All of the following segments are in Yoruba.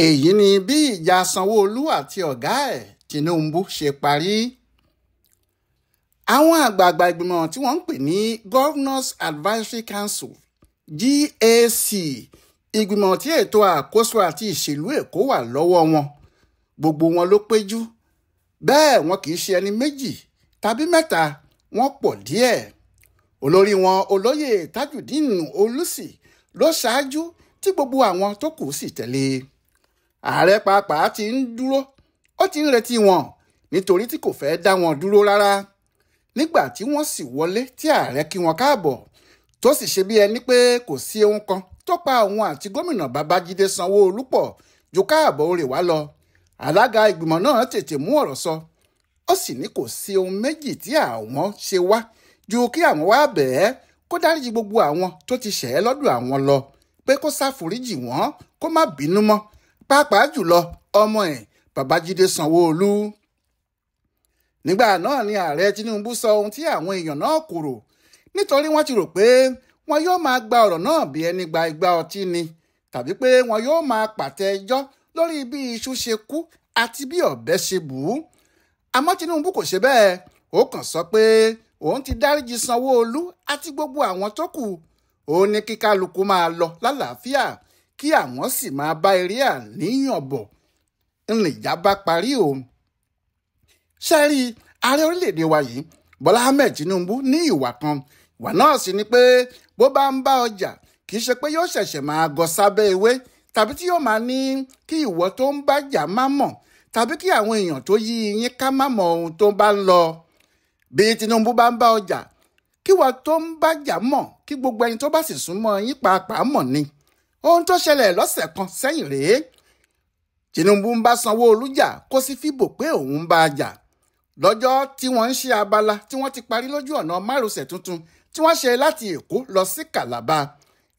èyí ni bí ìjà sanwó-olu àti ọ̀gá ẹ̀ Tinubu ṣe parí. àwọn àgbààgbà ìgbìmọ̀ tí wọ́n ń pè ní Governors Advisory Council GAC, ìgbìmọ̀ tí ètò àkóso àti ìṣèlú Èkó wà lọ́wọ́ wọn, gbogbo wọn ló péjú. bẹ́ẹ̀ wọn kì í ṣe ẹni méjì tàbí mẹ́ta, wọ́n pọ̀ díẹ̀. olórí wọn olóyè Tajudeen Olùsì ló ṣáájú tí gbogbo àwọn tó kù sì tẹ̀lé. ààrẹ pàápàá ti ń dúró, ó ti ń retí wọn nítorí tí kò fẹ́ dá wọn dúró rárá. nígbà tí wọ́n sì wọlé tí ààrẹ kí wọn káàbọ̀ tó sì ṣe bí ẹni pé kò sí ohun kan tó pa òun àti gómìnà Babájídé Sanwó-Olú pọ̀ ju káàbọ̀ oore wá lọ. alága ìgbìmọ̀ náà tètè mú ọ̀rọ̀ sọ, ó sì ní kò sí ohun méjì tí àwọn ṣe wá ju kí àwọn wá bẹ̀ẹ́ kó dáríjì gbogbo àwọn tó ti ṣẹ̀ ẹ́ lọ́dọ̀ àwọn lọ, pé kó ṣàforíjì wọ́n, kó má bínú mọ́, pàápàá jùlọ ọmọ ẹ̀ Babájídé Sanwó-Olú. nígbà náà ni ààrẹ Tinubu sọ ohun tí àwọn èèyàn náà kò rò, nítorí wọ́n ti rò pé wọn yóò máa gba ọ̀rọ̀ náà bí ẹni gba igbá ọtí ni, tàbí pé wọn yóò máa pàtẹ ẹjọ́ lórí bí iṣu ṣe kú àti bí ọ̀bẹ ṣe bù ú. àmọ́ Tinubu kò ṣe bẹ́ẹ̀, ó kàn sọ pé òun ti dáríjì Sanwó-Olú àti gbogbo àwọn tó kù. ó ní kí kálukú máa lọ lálàáfíà, kí àwọn sì máa bá eré àníyàn bọ̀ ńlẹ̀já bá parí o. ṣẹ́rí ààrẹ orílẹ̀-èdè wa yìí Bọ́lá Ahmed Tinubu ní ìwà kan, ìwà náà sì ni pé bó bá ń bá ọjà kì í ṣe pé yóò ṣẹ̀ṣẹ̀ máa gọ sábẹ́ ewé, tàbí tí yóò máa ní kí ìwọ tó ń bá jà má mọ̀, tàbí kí àwọn èèyàn tó yí yín ká má mọ ohun tó bá ń lọ. bí Tinubu bá ń bá ọjà, kí ìwọ tó ń bá jà mọ̀, kí gbogbo ẹni tó bá sì súnmọ́ yín pàápàá mọ̀ ni. ohun tó ṣẹlẹ̀ lọ́sẹ̀ kan sẹ́yìn rèé. Tinubu ń bá Sanwó-Olú jà kó sì fi bò pé òun ń bá a jà. lọ́jọ́ tí wọ́n ń ṣe abala tí wọ́n ti parí lójú ọ̀nà márosẹ̀ tuntun tí wọ́n ṣe láti Èkó lọ sí Calabar,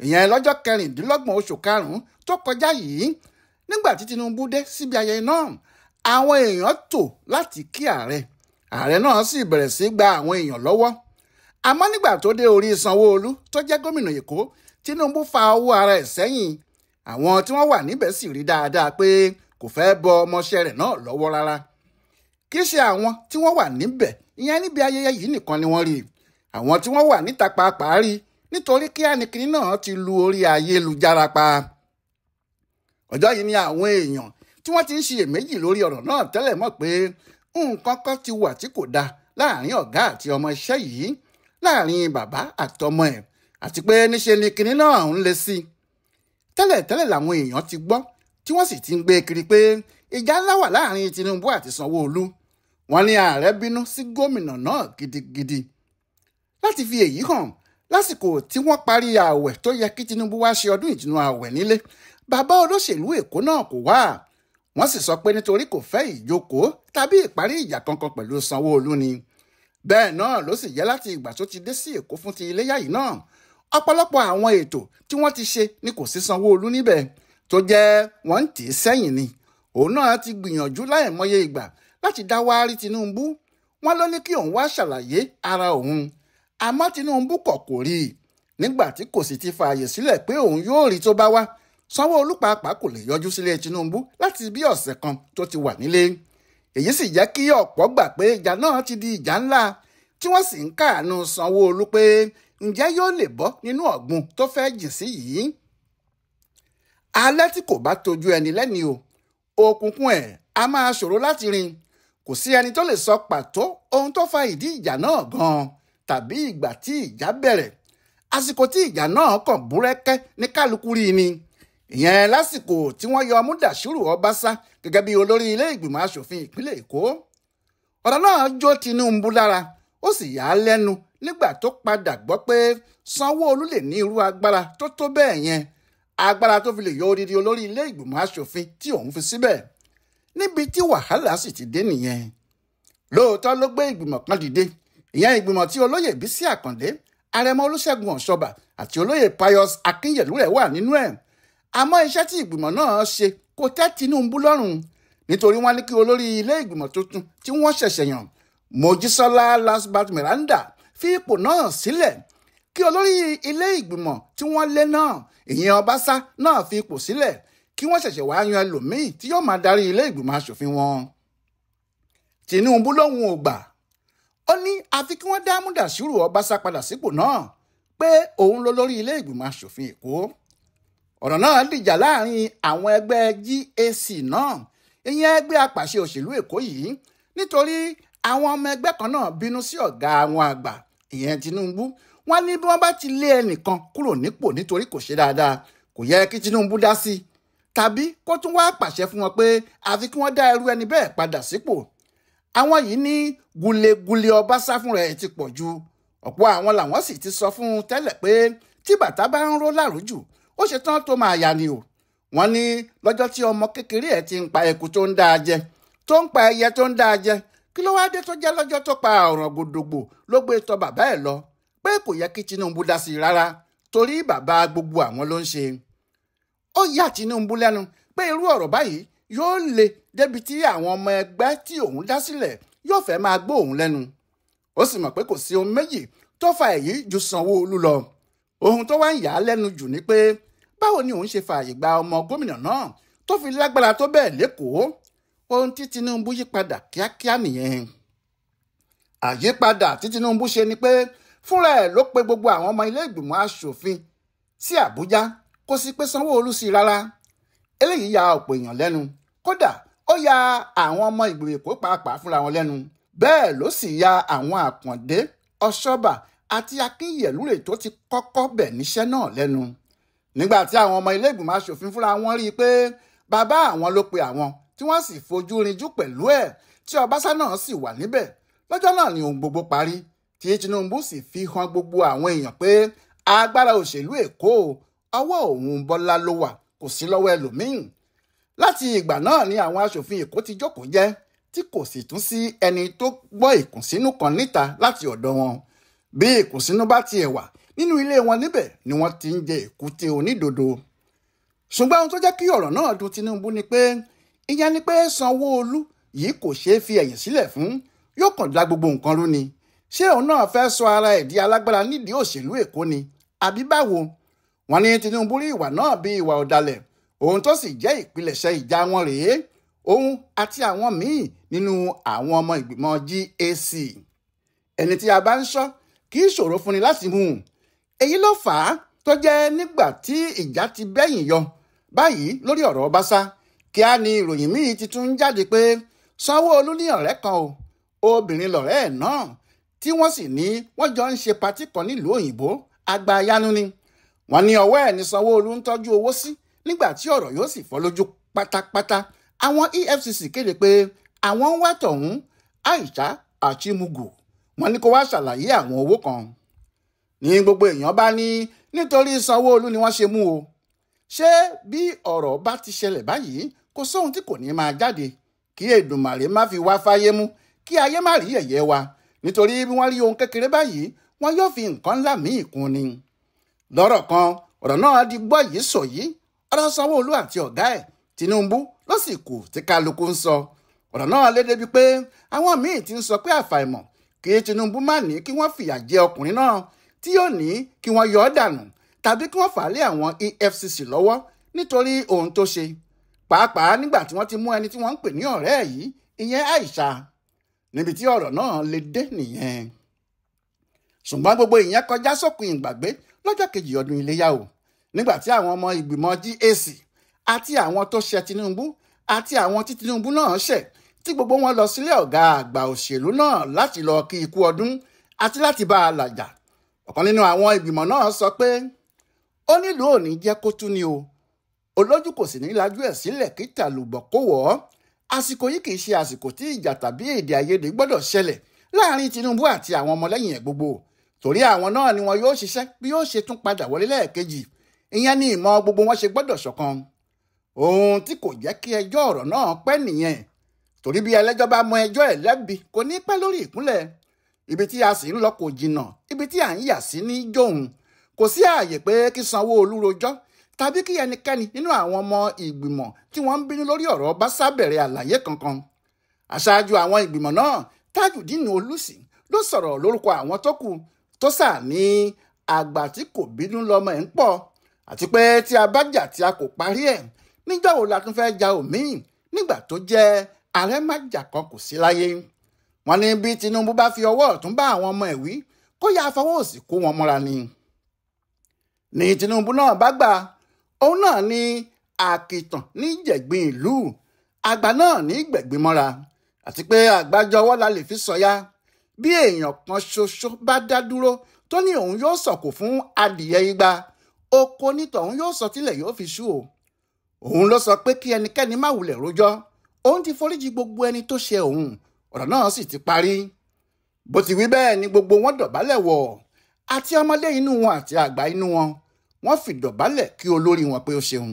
ìyẹn lọ́jọ́ 26 oṣù karùn-ún tó kọjá yìí. nígbà tí Tinubu dé síbi ayẹyẹ náà, àwọn èèyàn tò láti kí ààrẹ náà sì bẹ̀rẹ̀ sí gba àwọn èèyàn lọ́wọ́. àmọ́ nígbà tó dé orí Sanwó-Olú tó jẹ́ gómìnà Èkó, Tinubu fa owó ara ẹ̀ sẹ́yìn. àwọn tí wọ́n wà níbẹ̀ sì rí dáadáa pé kò fẹ́ bọ ọmọọṣẹ́ rẹ̀ náà lọ́wọ́ rárá. kì í ṣe àwọn tí wọ́n wà níbẹ̀, ìyẹn níbi ayẹyẹ yìí nìkan ni wọ́n rí. àwọn tí wọ́n wà níta pàápàá rí, nítorí kí ànìkìní náà ti lu orí ayélujára pa. ọjọ́ yìí ni àwọn èèyàn tí wọ́n ti ń ṣiyèméjì lórí ọ̀rọ̀ náà tẹ́lẹ̀ mọ̀ pé nǹkan kan ti wà tí kò dáa láàrin ọ̀gá àti ọmọ iṣẹ́ yìí, láàrin bàbá àtọmọ ẹ̀, àti pé níṣe ni kinní náà ń le sí i. tẹ́lẹ̀tẹ́lẹ̀ làwọn èèyàn ti gbọ́ tí wọ́n sì ti ń gbé kiri pé ìjà ńlá wà láàrin Tinubu àti Sanwó-Olú. wọ́n ní ààrẹ bínú sí gómìnà náà gidigidi. láti fi èyí hàn, lásìkò tí wọ́n parí ààwẹ̀ tó yẹ kí Tinubu wá ṣe ọdún ìtùnú ààwẹ̀ nílé, bàbá olóṣèlú Èkó náà kò wá. wọ́n sì sọ pé nítorí kò fẹ́ ìjókòó tàbí ìparí ìjà kankan pẹ̀lú Sanwó-Olú ni. bẹ́ẹ̀ náà ló sì jẹ́ láti ìgbà tó ti dé sí Èkó fún ti iléyá yìí náà. ọ̀pọ̀lọpọ̀ àwọn ètò tí wọ́n ti ṣe ni kò sí Sanwó-Olú níbẹ̀, tó jẹ́ wọ́n ń tì í sẹ́yìn ni. òun náà ti gbìyànjú láìmọye ìgbà láti dá wárí Tinubu. wọ́n ló ní kí òun wá ṣàlàyé ara òun, àmọ́ Tinubu kọ̀ kò rí i. nígbà tí kò sì ti fààyè sílẹ̀ pé òun yóò rí tó bá wá, Sanwó-Olú pàápàá kò lè yọjú sílé Tinubu láti bí ọ̀sẹ̀ kan tó ti wà nílé. èyí sì jẹ́ kí ọ̀pọ̀ gbà pé ìjà náà ti di ìjà ńlá, tí wọ́n sì ń káàánú Sanwó-Olú pé ǹjẹ́ yóò lè bọ́ nínú ọ̀gbun tó fẹ́ jìn sí yìí. alẹ́ tí kò bá tojú ẹni lẹ́ni o, òkùnkùn ẹ̀ a máa ṣòro láti rìn. kò sí ẹni tó lè sọ pàtó ohun tó fa ìdí ìjà náà gan-an, tàbí ìgbà tí ìjà bẹ̀rẹ̀. àsìkò tí ìjà náà kàn búrẹ́kẹ́ ní kálukú rí ni. ìyẹn lásìkò tí wọ́n yọ Mudashiru Ọbaṣá gẹ́gẹ́ bí olórí ilé ìgbìmọ̀ asòfin ìpínlẹ̀ Èkó. ọ̀rọ̀ náà jó Tinubu lára, ó sì yà á lẹ́nu nígbà tó padà gbọ́ pé Sanwó-Olú lè ní irú agbára tó tó bẹ́ẹ̀ yẹn, agbára tó fi lè yọ odidi olórí ilé ìgbìmọ̀ asòfin tí òun fi síbẹ̀. níbi tí wàhálà sì ti dé nìyẹn. lóòótọ́ ló gbé ìgbìmọ̀ kan dìde, ìyẹn ìgbìmọ̀ tí olóyè Bísí Àkàndé, Àrẹ̀mọ Olúṣẹ́gun Ọ̀ṣọ́bà àti olóyè Pius Akínyẹ̀lú rẹ̀ wà nínú ẹ̀. àmọ́ iṣẹ́ tí ìgbìmọ̀ náà ṣe kò tẹ́ Tinubu lọ́rùn, nítorí wọ́n ní kí olórí ilé ìgbìmọ̀ tuntun tí wọ́n ṣẹ̀ṣẹ̀ yàn, Mojísọ́lá Lasbat Miranda, fi ipò náà sílẹ̀, kí olórí ilé ìgbìmọ̀ tí wọ́n lé náà, ìyẹn Ọbaṣá, náà fi ipò sílẹ̀, kí wọ́n ṣẹ̀ṣẹ̀ wá yan ẹlòmíì tí yóò máa darí ilé ìgbìmọ̀ asòfin wọn. Tinubu lóhun ò gbà. Ó ní àfi kí wọ́n dá Mudashiru Ọbaṣá padà sípò náà pé òun ló lórí ilé ìgbìmọ̀ asòfin Èkó. Ọ̀rọ̀ náà dìjà láàrin àwọn ẹgbẹ́ GAC náà, ìyẹn ẹgbẹ́ apàṣẹ òṣèlú Èkó yìí, nítorí àwọn ọmọ ẹgbẹ́ kan náà bínú sí ọ̀gá àwọn àgbà, ìyẹn Tinubu. Wọ́n ní bí wọ́n bá ti lé ẹnìkan kúrò nípò nítorí kò ṣe dáadáa, kò yẹ kí Tinubu dá sí i, tàbí kó tún wá pàṣẹ fún wọn pé àfi kí wọ́n dá irú ẹni bẹ́ẹ̀ padà sípò. Àwọn yìí ní gulegule Ọbaṣá fúnra ẹ̀ ti pọ̀ jù. Ọ̀pọ̀ àwọn làwọn sì ti sọ fún un tẹ́lẹ̀ pé tí bàtà bá ń ró láròjù ó ṣe tán tó máa yà ni o. Wọ́n ní lọ́jọ́ tí ọmọ kékeré ẹ̀ ti ń pa eku tó ń dá a jẹ, tó ń pa ẹyẹ tó ń dá a jẹ, kí ló wá dé tó jẹ́ lọ́jọ́ tó pa ọ̀ràn gbòdògbò ló gbé tọ̀ bàbá ẹ̀ lọ pé kò yẹ kí Tinubu dá sí i rárá torí bàbá gbogbo àwọn ló ń ṣe. Ó yà Tinubu lẹ́nu pé irú ọ̀rọ̀ báyìí yóò le débi tí àwọn ọmọ ẹgbẹ́ tí òun dá sílẹ̀ yóò fẹ́ máa gbọ́ òun lẹ́nu. Ó sì mọ̀ pé kò sí ohun méjì tó fa èyí ju Sanwó-Olú lọ. Ohun tó wá ń yà á lẹ́nu jù ni pé báwo ni òun ṣe fààyè gba ọmọ gómìnà náà tó fi lágbára tó bẹ́ẹ̀ lÉkòó. Ohun tí Tinubu yí padà kíákíá nìyẹn. Àyípadà tí Tinubu ṣe ni pé fúnra ẹ̀ ló pe gbogbo àwọn ọmọ ilé ìgbìmọ̀ asòfin sí Àbújá, kò sí pé Sanwó-Olú sí rárá. Eléyìí ya ọ̀pọ̀ èèyàn lẹ́nu, kódà ó ya àwọn ọmọ ìgbìmọ̀ Èkó pàápàá fúnra wọn lẹ́nu. Bẹ́ẹ̀ ló sì ya àwọn Àkàndé, Ọ̀ṣọ́bà àti Akínyẹ̀lúrè tó ti kọ́kọ́ bẹ̀ níṣẹ́ náà lẹ́nu. Nígbà tí àwọn ọmọ ilé ìgbìmọ̀ asòfin fúnra wọn rí i pé bàbá àwọn ló pe àwọn tí wọ́n sì fojú rinjú pẹ̀lú ẹ̀, tí Ọbaṣá náà sì wà níbẹ̀, lọ́jọ́ náà ni ohun gbogbo parí, tí Tinubu sì fi hàn gbogbo àwọn èèyàn pé agbára òṣèlú Èkó ọwọ́ òun Bọ́lá ló wà, kò sí lọ́wọ́ ẹlòmíín. Láti ìgbà náà ni àwọn asòfin Èkó ti jókòó jẹ́, tí kò sì tún sí ẹni tó gbọ́ ìkùnsínú kan níta láti ọ̀dọ̀ wọn. Bí ìkùnsínú bá tiẹ̀ wà nínú ilé wọn níbẹ̀ ni wọ́n ti ń jẹ èkúté onídodo. Ṣùgbọ́n ohun tó jẹ́ kí ọ̀rọ̀ náà dùn Tinubu ni pé ìyẹn ni pé Sanwó-Olú yìí kò ṣeé fi ẹ̀yìn sílẹ̀ fún, yóò kàn dá gbogbo nǹkan rú ni. Ṣé òun náà fẹ́ sọ ara ẹ̀ di alágbára nídìí òṣèlú Èkó ni àbí báwo? Wọ́n ní Tinubu rí ìwà náà bí ìwà ọ̀dàlẹ̀, ohun tó sì jẹ́ ìpilẹ̀ṣẹ̀ ìjà wọn rèé, òun àti àwọn míì nínú àwọn ọmọ ìgbìmọ̀ GAC. Ẹni tí a bá ń ṣọ́ kì í ṣòro fúnni láti mú un. Èyí ló fà á tó jẹ́ nígbà tí ìjà ti bẹ́yìn yọ báyìí lórí ọ̀rọ̀ Ọbaṣá, kíá ni ìròyìn míì ti tún jáde pé Sanwó-Olú ní ọ̀rẹ́ kan o, obìnrin lọ̀rẹ́ ẹ̀ náà, tí wọ́n sì ní wọ́n jọ ń ṣe patí kan nílùú òyìnbó, agbayanu ni. Wọ́n ní ọwọ́ ẹ̀ ní Sanwó-Olú ń tọ́jú owó sí nígbà tí ọ̀rọ̀ yóò sì fọ́ lójú pátápátá. Àwọn EFCC kéde pé àwọn ń wá tọ̀hún Aisha Achimugu. Wọ́n ní kó wá ṣàlàyé àwọn owó kan. Ní gbogbo èèyàn bá ní nítorí Sanwó-Olú ni wọ́n ṣe mú o. Ṣé bí ọ̀rọ̀ bá ti ṣẹlẹ̀ báyìí kò sóhun tí kò ní máa jáde, kí Èdùmàrè má fi wá fáyé mú, kí ayé má rí yẹ̀yẹ́ wa, nítorí bí wọ́n rí ohun kékeré báyìí wọn yóò fi nǹkan ńlá míì kún ni. Lọ́rọ̀ kan ọ̀rọ̀ náà di gbọ́ yìí sọ yìí, ọ̀rọ̀ Sanwó-Olú àti ọ̀gá ẹ̀ Tinubu ló sì kù tí kálukú ń sọ. Ọ̀rọ̀ náà lé débi pé àwọn míì ti ń sọ pé àfàìmọ̀ kí Tinubu má ní kí wọ́n fìyà jẹ ọkùnrin náà, tí yóò ní kí wọ́n yọ ọ́ dànù tàbí kí wọ́n fà á lé àwọn EFCC lọ́wọ́ nítorí ohun tó ṣe, pàápàá nígbà tí wọ́n ti mú ẹni tí wọ́n ń pè ní ọ̀rẹ́ ẹ̀ yìí, ìyẹn Aisha. Níbi tí ọ̀rọ̀ náà lè dé nìyẹn. Ṣùgbọ́n gbogbo ìyẹn kọjá sópin ìgbàgbé lọ́jọ́ kejì ọdún iléyá o, nígbà tí àwọn ọmọ ìgbìmọ̀ GAC àti àwọn tó ṣẹ̀ Tinubu àti àwọn tí Tinubu náà ṣẹ̀, tí gbogbo wọn lọ sílé ọ̀gá àgbà òṣèlú náà láti lọ kí ikú ọdún àti láti bá a làjà. Ọ̀kan nínú àwọn ìgbìmọ̀ náà sọ pé ó nílùú òní jẹ́ kó tú ni o, olójú kò sì ní lajú ẹ̀ sílẹ̀ kí tàlùbọ̀ kó wọ̀ ọ́. Àsìkò yìí kì í ṣe àsìkò tí ìjà tàbí èdè àìyedè gbọ́dọ̀ ṣẹlẹ̀ láàrin Tinubu àti àwọn ọmọlẹ́yìn ẹ̀ gbogbo, torí àwọn náà ni wọn yóò ṣiṣẹ́ bí yóò ṣe tún padà wọlé lẹ́ẹ̀kejì. Ìyẹn ni ìmọ̀ gbogbo wọn ṣe gbọ́dọ̀ ṣọ̀kan. Ohun tí kò jẹ́ kí ẹjọ́ ọ̀rọ̀ náà pẹ́ nìyẹn, torí bí ẹlẹ́jọ́ bá mọ ẹjọ́ ẹ̀ lẹ́bi kò ní pẹ́ lórí ìkúnlẹ̀. Ibi tí a sì ń lọ kò jìnnà, ibi tí à ń yà sí ní jóun. Kò sí ààyè pé kí Sanwó-Olú rojọ́ tàbí kí ẹnikẹ́ni nínú àwọn ọmọ ìgbìmọ̀ tí wọ́n ń bínú lórí ọ̀rọ̀ Ọbaṣá bẹ̀rẹ̀ àlàyé kankan. Aṣáájú àwọn ìgbìmọ̀ náà, Tajudeen Olùsì, ló sọ̀rọ̀ lórúkọ àwọn tó kù, tó sà ní àgbà tí kò bínú lọ́mọ ẹ̀ ń pọ̀, àti pé tí a bá jà tí a kò parí ẹ̀, níjọ́ wo la tún fẹ́ ja òmíì nígbà tó jẹ́ ààrẹ májàkan kò sí láyé. Wọ́n ní bí Tinubu bá fi ọwọ́ ọ̀tún bá àwọn ọmọ ẹ̀ wí kó yá fọwọ́ òsì kó wọn mọ́ra ni Tinubu náà bá gbà. Òun náà ní àkìtàn ní jẹ̀gbin ìlú, àgbà náà ní gbẹ̀gbin mọ́ra, àti pé àgbájọ ọwọ́ la lè fi sọ̀yà. Bí èèyàn kan ṣoṣo bá dá dúró tó ní òun yóò sọ̀kò fún adìyẹ igba, oko nítọ̀hún yóò sọ tílẹ̀ yóò fi ṣú o. Òun ló sọ pé kí ẹnikẹ́ni má wulẹ̀ rojọ́, òun ti foríjì gbogbo ẹni tó ṣe òun, ọ̀rọ̀ náà sì ti parí. Bó ti wí bẹ́ẹ̀ ni gbogbo wọn dọ̀bálẹ̀ wọ̀, àti ọmọdé inú wọn àti àgbà inú wọn, wọ́n fi dọ̀bálẹ̀ kí olórí wọn pé ó ṣeun.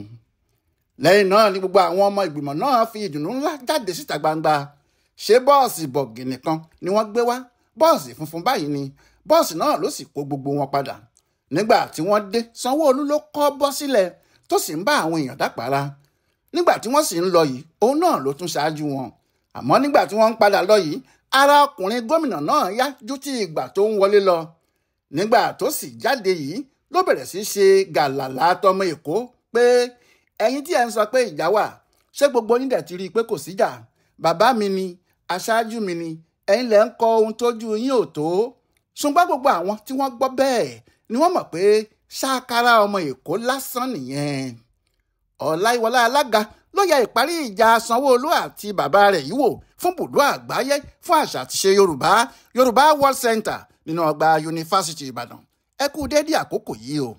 Lẹ́yìn náà ni gbogbo àwọn ọmọ ìgbìmọ̀ náà fi ìdùnnú ńlá jáde síta gbangba. Ṣé bọ́ọ̀sì bọ̀gìnì kan ni wọ́n gbé wá? Bọ́ọ̀sì funfun báyìí ni bọ́ọ̀sì náà ló sì kó gbogbo wọn padà. Nígbà tí wọ́n dé, Sanwó-Olú ló kọ́ bọ́ sílẹ̀ tó sì ń bá àwọn èèyàn dápàrà. Nígbà tí wọ́n sì ń lọ yìí, òun náà ló tún ṣáájú wọn. Àmọ́ nígbà tí wọ́n ń padà lọ yìí, ara ọkùnrin gómìnà náà yá ju ti ìgbà tó ń wọlé lọ. Nígbà tó sì jáde yìí ló bẹ̀rẹ̀ sí ṣe gàlàlà tọmọ Èkó pé ẹ̀yin tí ẹ ń sọ pé ìjà wà, ṣé gbogbo yín dẹ̀ ti rí i pé kò síjà? Bàbá mi ni, aṣáájú mi ni, ẹ̀yin lẹ̀ ń kọ ohun tójú yín ò tó. Ṣùgbọ́n gbogbo àwọn tí wọ́n gbọ́ bẹ́ẹ̀ ni wọ́n mọ̀ pé ṣákárá ọmọ Èkó lásán nìyẹn. Ọláyíwọlá Alága ló yẹ ìparí ìjà Sanwó-Olú àti bàbá rẹ̀ yìí wò fún bùdó àgbáyé fún àṣà àti ṣe Yorùbá World Center nínú ọgbà Yunifásítì Ìbàdàn. Ẹ kú dédé àkókò yìí o.